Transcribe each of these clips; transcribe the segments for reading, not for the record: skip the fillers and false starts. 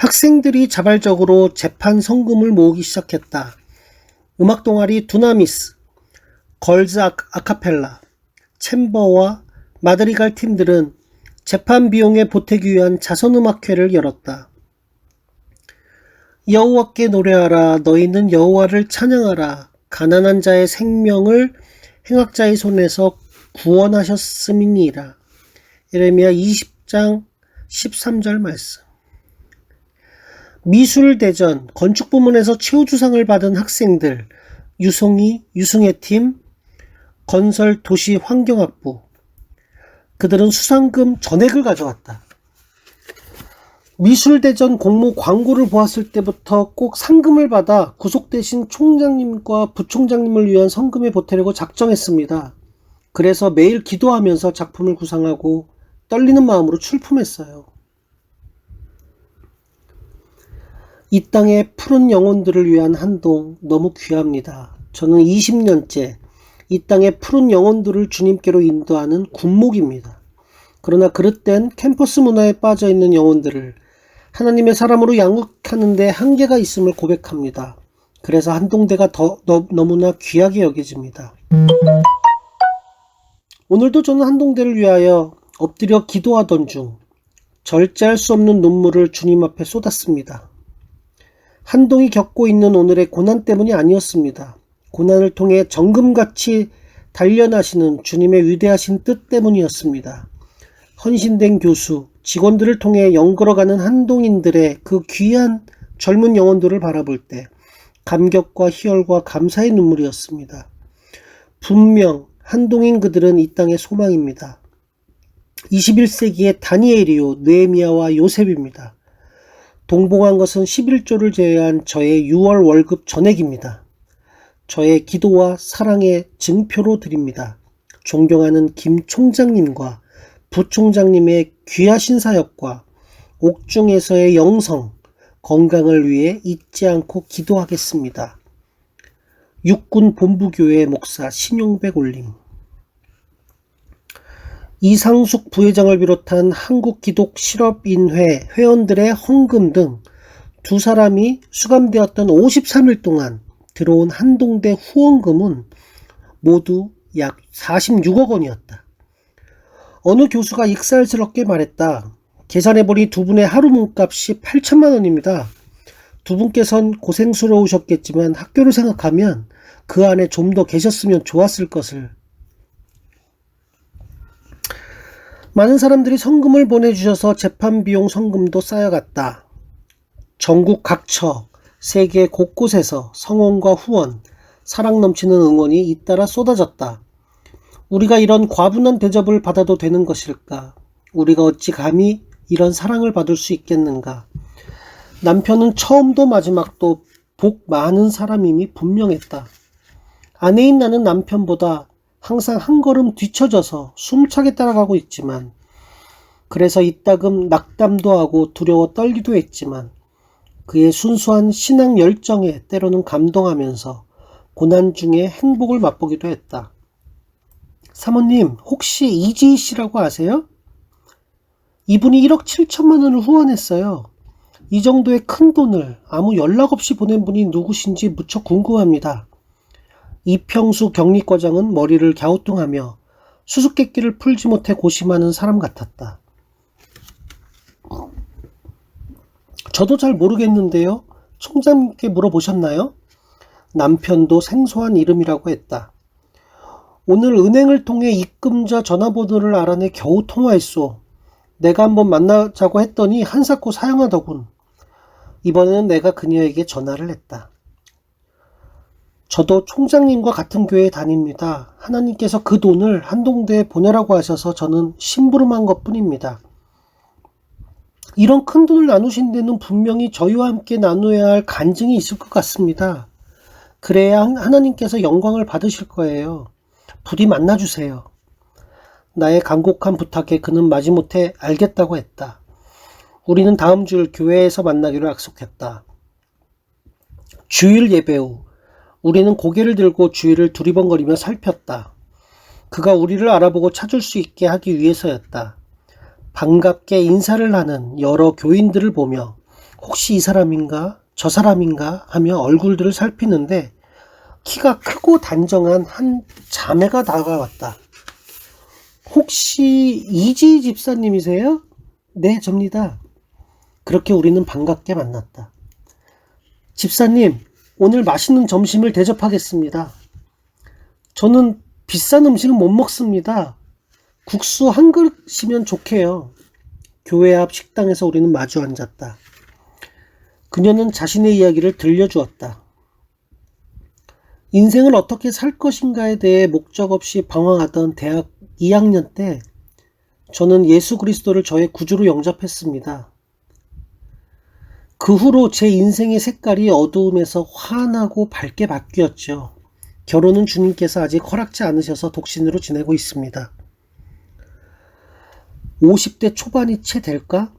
학생들이 자발적으로 재판 성금을 모으기 시작했다. 음악 동아리 두나미스, 걸즈 아카펠라, 챔버와 마드리갈 팀들은 재판 비용에 보태기 위한 자선음악회를 열었다. 여호와께 노래하라. 너희는 여호와를 찬양하라. 가난한 자의 생명을 행악자의 손에서 구원하셨음이니라. 예레미야 20장 13절 말씀. 미술대전, 건축부문에서 최우수상을 받은 학생들, 유승혜 팀, 건설도시환경학부. 그들은 수상금 전액을 가져왔다. 미술대전 공모 광고를 보았을 때부터 꼭 상금을 받아 구속되신 총장님과 부총장님을 위한 성금에 보태려고 작정했습니다. 그래서 매일 기도하면서 작품을 구상하고 떨리는 마음으로 출품했어요. 이 땅의 푸른 영혼들을 위한 한동 너무 귀합니다. 저는 20년째 이 땅의 푸른 영혼들을 주님께로 인도하는 군목입니다. 그러나 그릇된 캠퍼스 문화에 빠져있는 영혼들을 하나님의 사람으로 양육하는 데 한계가 있음을 고백합니다. 그래서 한동대가 너무나 귀하게 여겨집니다. 오늘도 저는 한동대를 위하여 엎드려 기도하던 중 절제할 수 없는 눈물을 주님 앞에 쏟았습니다. 한동이 겪고 있는 오늘의 고난 때문이 아니었습니다. 고난을 통해 정금같이 단련하시는 주님의 위대하신 뜻 때문이었습니다. 헌신된 교수, 직원들을 통해 연걸어가는 한동인들의 그 귀한 젊은 영혼들을 바라볼 때 감격과 희열과 감사의 눈물이었습니다. 분명 한동인 그들은 이 땅의 소망입니다. 21세기의 다니엘이요, 느헤미야와 요셉입니다. 동봉한 것은 11조를 제외한 저의 6월 월급 전액입니다. 저의 기도와 사랑의 증표로 드립니다. 존경하는 김 총장님과 부총장님의 귀하신 사역과 옥중에서의 영성, 건강을 위해 잊지 않고 기도하겠습니다. 육군 본부교회 목사 신용백 올림. 이상숙 부회장을 비롯한 한국기독실업인회 회원들의 헌금 등 두 사람이 수감되었던 53일 동안 들어온 한동대 후원금은 모두 약 46억 원이었다. 어느 교수가 익살스럽게 말했다. 계산해보니 두 분의 하루 몸값이 8천만 원입니다. 두 분께선 고생스러우셨겠지만 학교를 생각하면 그 안에 좀 더 계셨으면 좋았을 것을. 많은 사람들이 성금을 보내주셔서 재판비용 성금도 쌓여갔다. 전국 각처, 세계 곳곳에서 성원과 후원, 사랑 넘치는 응원이 잇따라 쏟아졌다. 우리가 이런 과분한 대접을 받아도 되는 것일까? 우리가 어찌 감히 이런 사랑을 받을 수 있겠는가? 남편은 처음도 마지막도 복 많은 사람임이 분명했다. 아내인 나는 남편보다 항상 한 걸음 뒤처져서 숨차게 따라가고 있지만, 그래서 이따금 낙담도 하고 두려워 떨기도 했지만, 그의 순수한 신앙 열정에 때로는 감동하면서 고난 중에 행복을 맛보기도 했다. 사모님, 혹시 이지희 씨라고 아세요? 이분이 1억 7천만 원을 후원했어요. 이 정도의 큰 돈을 아무 연락 없이 보낸 분이 누구신지 무척 궁금합니다. 이평수 격리과장은 머리를 갸우뚱하며 수수께끼를 풀지 못해 고심하는 사람 같았다. 저도 잘 모르겠는데요. 총장님께 물어보셨나요? 남편도 생소한 이름이라고 했다. 오늘 은행을 통해 입금자 전화번호를 알아내 겨우 통화했소. 내가 한번 만나자고 했더니 한사코 사양하더군. 이번에는 내가 그녀에게 전화를 했다. 저도 총장님과 같은 교회에 다닙니다. 하나님께서 그 돈을 한동대에 보내라고 하셔서 저는 심부름한 것뿐입니다. 이런 큰 돈을 나누신 데는 분명히 저희와 함께 나누어야 할 간증이 있을 것 같습니다. 그래야 하나님께서 영광을 받으실 거예요. 부디 만나주세요. 나의 간곡한 부탁에 그는 마지못해 알겠다고 했다. 우리는 다음 주 교회에서 만나기로 약속했다. 주일 예배 후 우리는 고개를 들고 주위를 두리번거리며 살폈다. 그가 우리를 알아보고 찾을 수 있게 하기 위해서였다. 반갑게 인사를 하는 여러 교인들을 보며 혹시 이 사람인가? 저 사람인가? 하며 얼굴들을 살피는데 키가 크고 단정한 한 자매가 다가왔다. 혹시 이지 집사님이세요? 네, 접니다. 그렇게 우리는 반갑게 만났다. 집사님, 오늘 맛있는 점심을 대접하겠습니다. 저는 비싼 음식은 못 먹습니다. 국수 한 그릇이면 좋게요. 교회 앞 식당에서 우리는 마주 앉았다. 그녀는 자신의 이야기를 들려주었다. 인생을 어떻게 살 것인가에 대해 목적 없이 방황하던 대학 2학년 때 저는 예수 그리스도를 저의 구주로 영접했습니다. 그 후로 제 인생의 색깔이 어두움에서 환하고 밝게 바뀌었죠. 결혼은 주님께서 아직 허락지 않으셔서 독신으로 지내고 있습니다. 50대 초반이 채 될까?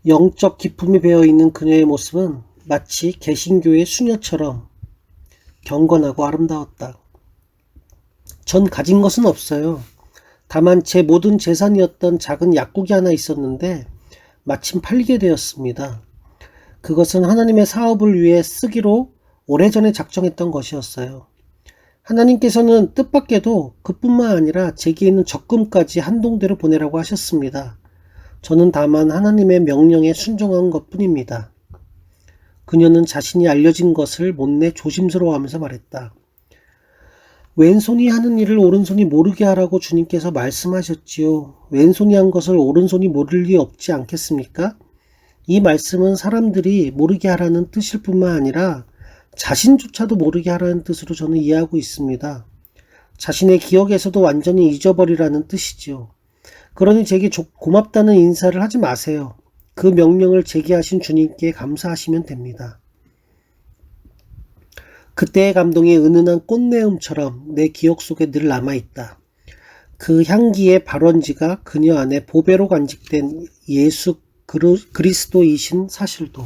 영적 기품이 배어있는 그녀의 모습은 마치 개신교의 수녀처럼 경건하고 아름다웠다. 전 가진 것은 없어요. 다만 제 모든 재산이었던 작은 약국이 하나 있었는데 마침 팔리게 되었습니다. 그것은 하나님의 사업을 위해 쓰기로 오래전에 작정했던 것이었어요. 하나님께서는 뜻밖에도 그뿐만 아니라 제게 있는 적금까지 한동대로 보내라고 하셨습니다. 저는 다만 하나님의 명령에 순종한 것뿐입니다. 그녀는 자신이 알려진 것을 못내 조심스러워하면서 말했다. 왼손이 하는 일을 오른손이 모르게 하라고 주님께서 말씀하셨지요. 왼손이 한 것을 오른손이 모를 리 없지 않겠습니까? 이 말씀은 사람들이 모르게 하라는 뜻일 뿐만 아니라 자신조차도 모르게 하라는 뜻으로 저는 이해하고 있습니다. 자신의 기억에서도 완전히 잊어버리라는 뜻이지요. 그러니 제게 고맙다는 인사를 하지 마세요. 그 명령을 제게 하신 주님께 감사하시면 됩니다. 그때의 감동이 은은한 꽃내음처럼 내 기억 속에 늘 남아있다. 그 향기의 발원지가 그녀 안에 보배로 간직된 예수 그리스도이신 사실도.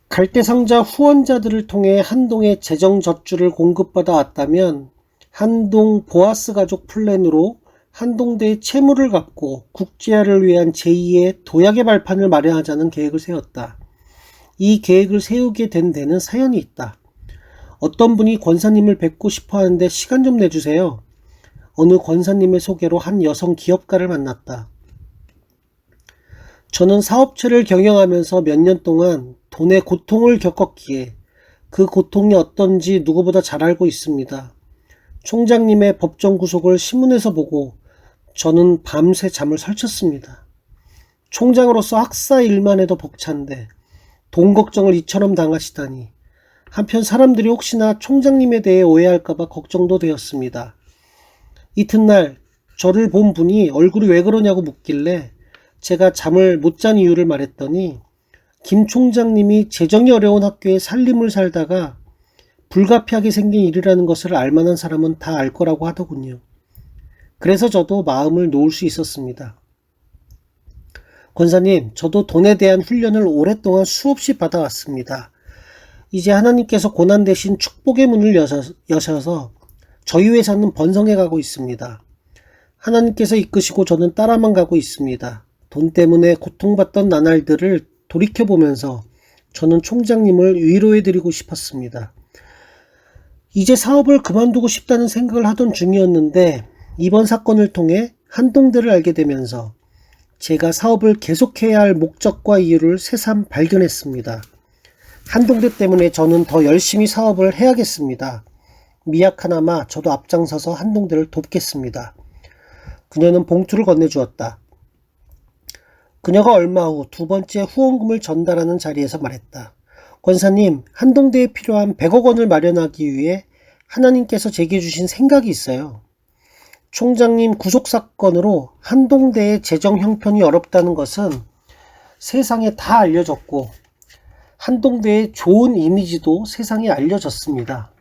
갈대상자 후원자들을 통해 한동의 재정 젖줄을 공급받아 왔다면 한동 보아스 가족 플랜으로 한동대의 채무를 갚고 국제화를 위한 제2의 도약의 발판을 마련하자는 계획을 세웠다. 이 계획을 세우게 된 데는 사연이 있다. 어떤 분이 권사님을 뵙고 싶어 하는데 시간 좀 내주세요. 어느 권사님의 소개로 한 여성 기업가를 만났다. 저는 사업체를 경영하면서 몇 년 동안 돈의 고통을 겪었기에 그 고통이 어떤지 누구보다 잘 알고 있습니다. 총장님의 법정 구속을 신문에서 보고 저는 밤새 잠을 설쳤습니다. 총장으로서 학사 일만 해도 벅찬데 돈 걱정을 이처럼 당하시다니. 한편 사람들이 혹시나 총장님에 대해 오해할까봐 걱정도 되었습니다. 이튿날 저를 본 분이 얼굴이 왜 그러냐고 묻길래 제가 잠을 못 잔 이유를 말했더니 김 총장님이 재정이 어려운 학교에 살림을 살다가 불가피하게 생긴 일이라는 것을 알만한 사람은 다 알 거라고 하더군요. 그래서 저도 마음을 놓을 수 있었습니다. 권사님, 저도 돈에 대한 훈련을 오랫동안 수없이 받아왔습니다. 이제 하나님께서 고난 대신 축복의 문을 여셔서 저희 회사는 번성해 가고 있습니다. 하나님께서 이끄시고 저는 따라만 가고 있습니다. 돈 때문에 고통받던 나날들을 돌이켜보면서 저는 총장님을 위로해드리고 싶었습니다. 이제 사업을 그만두고 싶다는 생각을 하던 중이었는데 이번 사건을 통해 한동대를 알게 되면서 제가 사업을 계속해야 할 목적과 이유를 새삼 발견했습니다. 한동대 때문에 저는 더 열심히 사업을 해야겠습니다. 미약하나마 저도 앞장서서 한동대를 돕겠습니다. 그녀는 봉투를 건네주었다. 그녀가 얼마 후 두 번째 후원금을 전달하는 자리에서 말했다. 권사님, 한동대에 필요한 100억 원을 마련하기 위해 하나님께서 제게 주신 생각이 있어요. 총장님 구속사건으로 한동대의 재정 형편이 어렵다는 것은 세상에 다 알려졌고 한동대의 좋은 이미지도 세상에 알려졌습니다.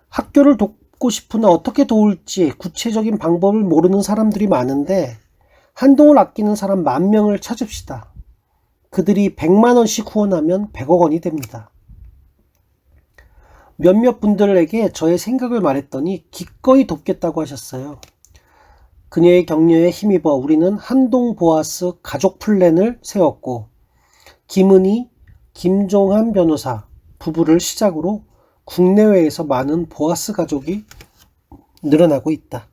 학교를 돕고 싶으나 어떻게 도울지 구체적인 방법을 모르는 사람들이 많은데 한동을 아끼는 사람 10,000명을 찾읍시다. 그들이 100만 원씩 후원하면 100억 원이 됩니다. 몇몇 분들에게 저의 생각을 말했더니 기꺼이 돕겠다고 하셨어요. 그녀의 격려에 힘입어 우리는 한동 보아스 가족 플랜을 세웠고 김은희, 김종한 변호사 부부를 시작으로 국내외에서 많은 보아스 가족이 늘어나고 있다.